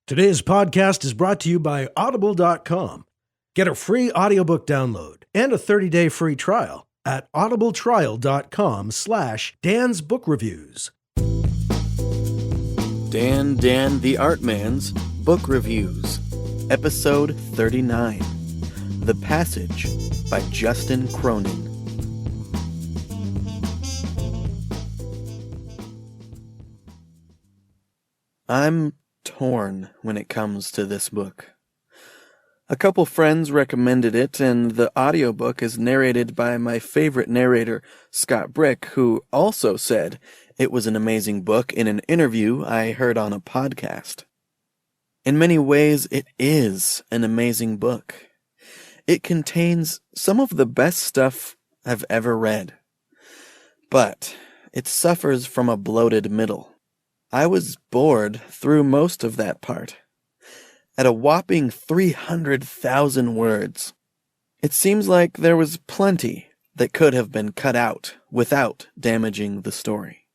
Today's podcast is brought to you by Audible.com. Get a free audiobook download and a 30-day free trial at audibletrial.com/Dan's Book Reviews. Dan the Art Man's Book Reviews, Episode 39, The Passage by Justin Cronin. I'm torn when it comes to this book. A couple friends recommended it, and the audiobook is narrated by my favorite narrator, Scott Brick, who also said it was an amazing book in an interview I heard on a podcast. In many ways, it is an amazing book. It contains some of the best stuff I've ever read. But it suffers from a bloated middle. I was bored through most of that part. At a whopping 300,000 words. It seems like there was plenty that could have been cut out without damaging the story.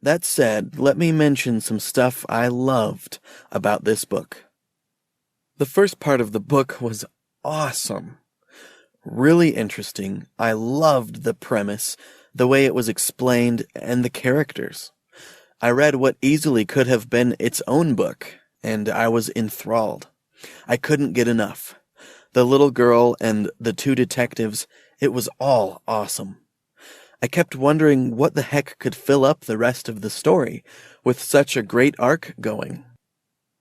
That said, let me mention some stuff I loved about this book. The first part of the book was awesome. Really interesting. I loved the premise, the way it was explained, and the characters. I read what easily could have been its own book, and I was enthralled. I couldn't get enough. The little girl and the two detectives, it was all awesome. I kept wondering what the heck could fill up the rest of the story with such a great arc going.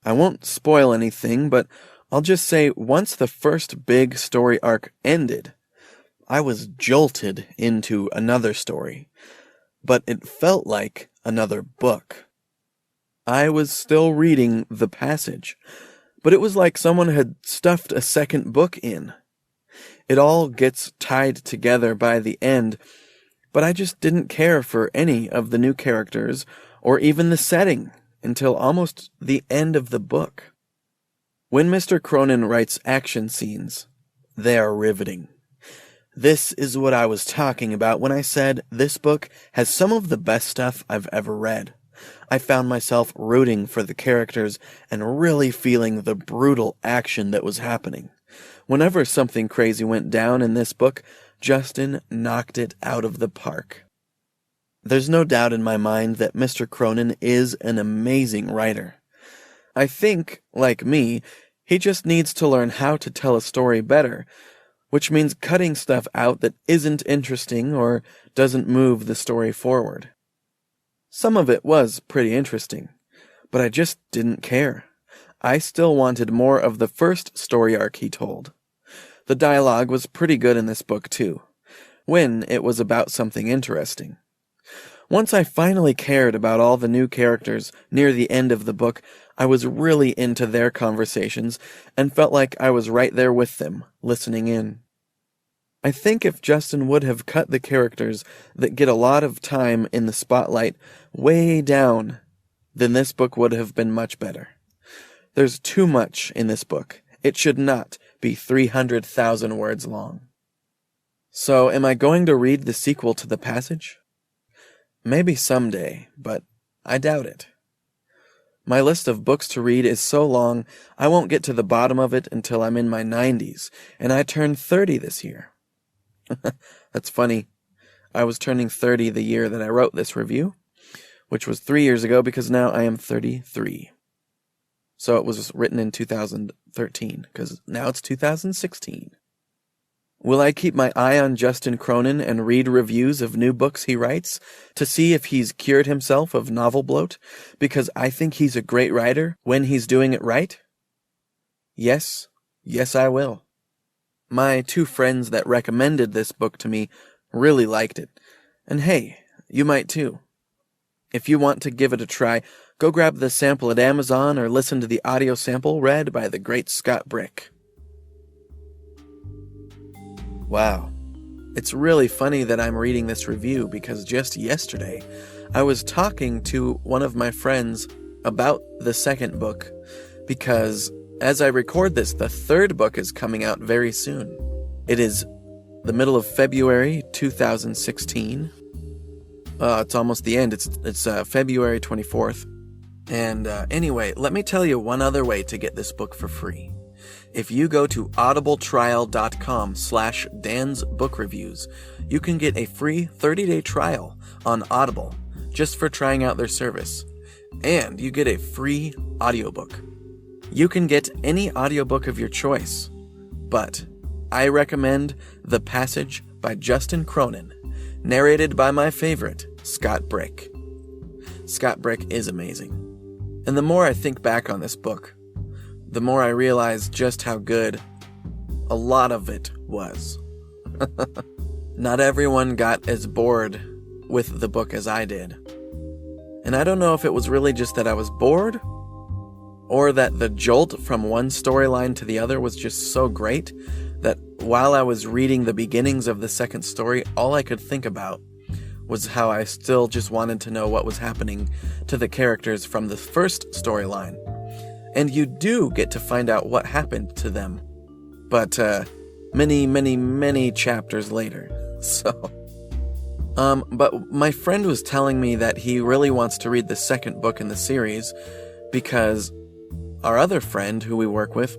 I won't spoil anything, but I'll just say once the first big story arc ended, I was jolted into another story. But it felt like another book. I was still reading The Passage, but it was like someone had stuffed a second book in. It all gets tied together by the end, but I just didn't care for any of the new characters or even the setting until almost the end of the book. When Mr. Cronin writes action scenes, they are riveting. This is what I was talking about when I said this book has some of the best stuff I've ever read. I found myself rooting for the characters and really feeling the brutal action that was happening. Whenever something crazy went down in this book, Justin knocked it out of the park. There's no doubt in my mind that Mr. Cronin is an amazing writer. I think, like me, he just needs to learn how to tell a story better, which means cutting stuff out that isn't interesting or doesn't move the story forward. Some of it was pretty interesting, but I just didn't care. I still wanted more of the first story arc he told. The dialogue was pretty good in this book too, when it was about something interesting. Once I finally cared about all the new characters near the end of the book, I was really into their conversations and felt like I was right there with them, listening in. I think if Justin would have cut the characters that get a lot of time in the spotlight way down, then this book would have been much better. There's too much in this book. It should not be 300,000 words long. So, am I going to read the sequel to The Passage? Maybe someday, but I doubt it. My list of books to read is so long, I won't get to the bottom of it until I'm in my 90s, and I turn 30 this year. That's funny. I was turning 30 the year that I wrote this review, which was 3 years ago because now I am 33. So it was written in 2013, because now it's 2016. Will I keep my eye on Justin Cronin and read reviews of new books he writes to see if he's cured himself of novel bloat? Because I think he's a great writer when he's doing it right? Yes, I will. My two friends that recommended this book to me really liked it. And hey, you might too. If you want to give it a try, go grab the sample at Amazon or listen to the audio sample read by the great Scott Brick. Wow. It's really funny that I'm reading this review because just yesterday I was talking to one of my friends about the second book because as I record this, the third book is coming out very soon. It is the middle of February 2016. It's almost the end. It's February 24th. And anyway, let me tell you one other way to get this book for free. If you go to audibletrial.com/Dan's Book Reviews, you can get a free 30-day trial on Audible just for trying out their service. And you get a free audiobook. You can get any audiobook of your choice, but I recommend The Passage by Justin Cronin, narrated by my favorite, Scott Brick. Scott Brick is amazing. And the more I think back on this book, the more I realize just how good a lot of it was. Not everyone got as bored with the book as I did. And I don't know if it was really just that I was bored, or that the jolt from one storyline to the other was just so great that while I was reading the beginnings of the second story, all I could think about was how I still just wanted to know what was happening to the characters from the first storyline. And you do get to find out what happened to them, but many, many, many chapters later. But my friend was telling me that he really wants to read the second book in the series because our other friend who we work with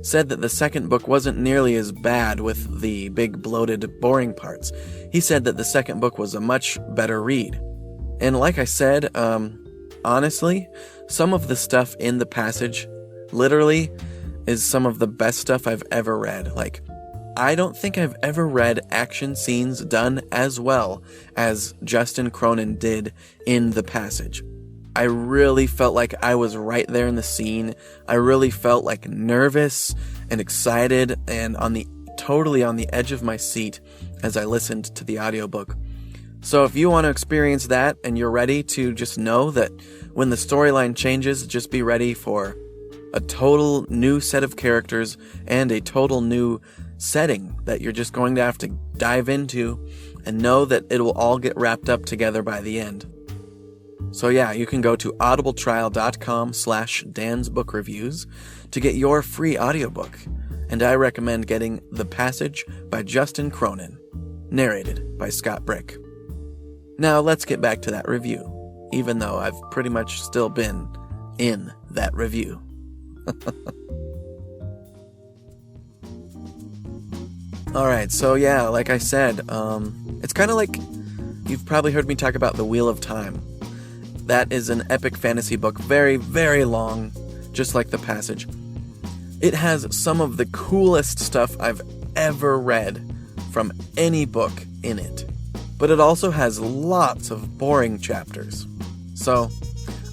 said that the second book wasn't nearly as bad with the big bloated boring parts. He said that the second book was a much better read. And like I said, honestly, some of the stuff in The Passage literally is some of the best stuff I've ever read. Like, I don't think I've ever read action scenes done as well as Justin Cronin did in The Passage. I really felt like I was right there in the scene. I really felt like nervous and excited and totally on the edge of my seat as I listened to the audiobook. So if you want to experience that and you're ready to just know that when the storyline changes, just be ready for a total new set of characters and a total new setting that you're just going to have to dive into and know that it will all get wrapped up together by the end. So yeah, you can go to audibletrial.com/Dan's Book Reviews to get your free audiobook. And I recommend getting The Passage by Justin Cronin, narrated by Scott Brick. Now let's get back to that review, even though I've pretty much still been in that review. Alright, so yeah, like I said, it's kind of like you've probably heard me talk about The Wheel of Time. That is an epic fantasy book, very, very long, just like The Passage. It has some of the coolest stuff I've ever read from any book in it. But it also has lots of boring chapters. So,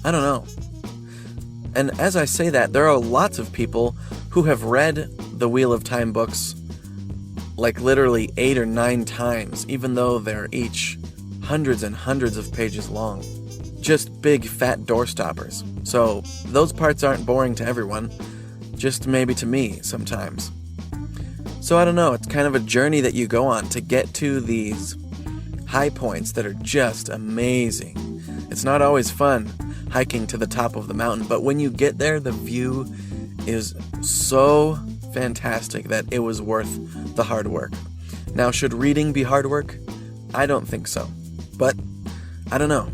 I don't know. And as I say that, there are lots of people who have read the Wheel of Time books like literally 8 or 9 times, even though they're each hundreds and hundreds of pages long. Just big fat doorstoppers. So those parts aren't boring to everyone, just maybe to me sometimes. So I don't know, it's kind of a journey that you go on to get to these high points that are just amazing. It's not always fun hiking to the top of the mountain, but when you get there, the view is so fantastic that it was worth the hard work. Now, should reading be hard work? I don't think so. But, I don't know.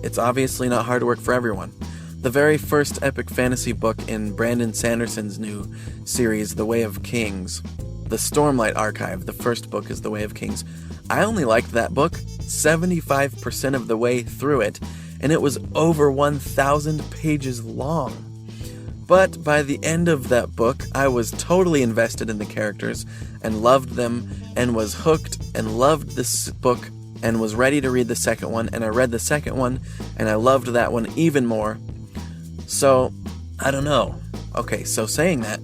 It's obviously not hard work for everyone. The very first epic fantasy book in Brandon Sanderson's new series, The Way of Kings, the Stormlight Archive, the first book is The Way of Kings. I only liked that book 75% of the way through it, and it was over 1,000 pages long. But by the end of that book, I was totally invested in the characters and loved them and was hooked and loved this book and was ready to read the second one, and I read the second one and I loved that one even more. So, I don't know. Okay, so saying that,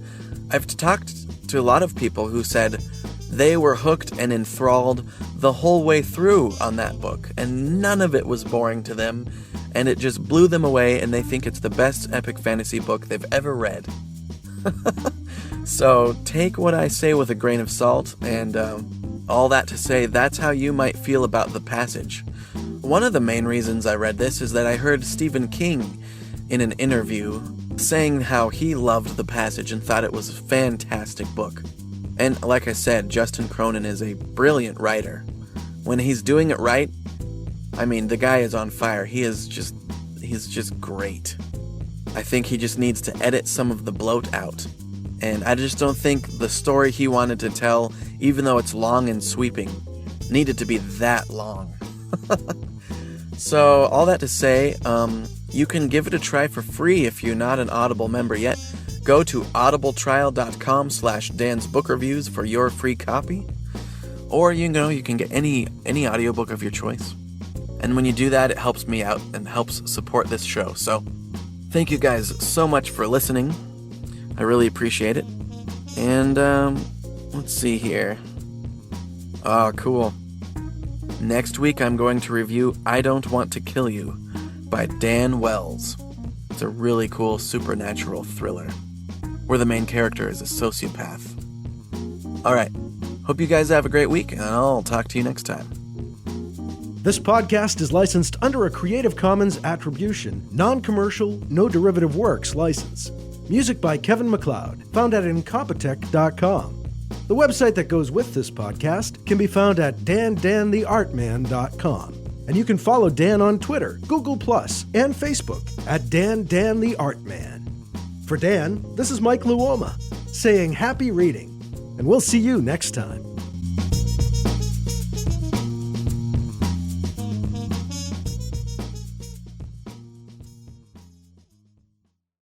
I've talked to a lot of people who said they were hooked and enthralled the whole way through on that book, and none of it was boring to them, and it just blew them away, and they think it's the best epic fantasy book they've ever read. So take what I say with a grain of salt, and all that to say, that's how you might feel about The Passage. One of the main reasons I read this is that I heard Stephen King in an interview saying how he loved The Passage and thought it was a fantastic book. And like I said, Justin Cronin is a brilliant writer. When he's doing it right, I mean, the guy is on fire. He's just great. I think he just needs to edit some of the bloat out. And I just don't think the story he wanted to tell, even though it's long and sweeping, needed to be that long. So, all that to say, you can give it a try for free if you're not an Audible member yet. Go to audibletrial.com/Dan's Book Reviews for your free copy. Or, you can get any audiobook of your choice. And when you do that, it helps me out and helps support this show. So, thank you guys so much for listening. I really appreciate it. And, let's see here. Oh, cool. Next week, I'm going to review I Don't Want to Kill You by Dan Wells. It's a really cool supernatural thriller where the main character is a sociopath. Alright, hope you guys have a great week, and I'll talk to you next time. This podcast is licensed under a Creative Commons Attribution, non-commercial, no derivative works license. Music by Kevin MacLeod, found at Incompetech.com. The website that goes with this podcast can be found at dantheartman.com. And you can follow Dan on Twitter, Google+, and Facebook at dantheartman. For Dan, this is Mike Luoma, saying happy reading, and we'll see you next time.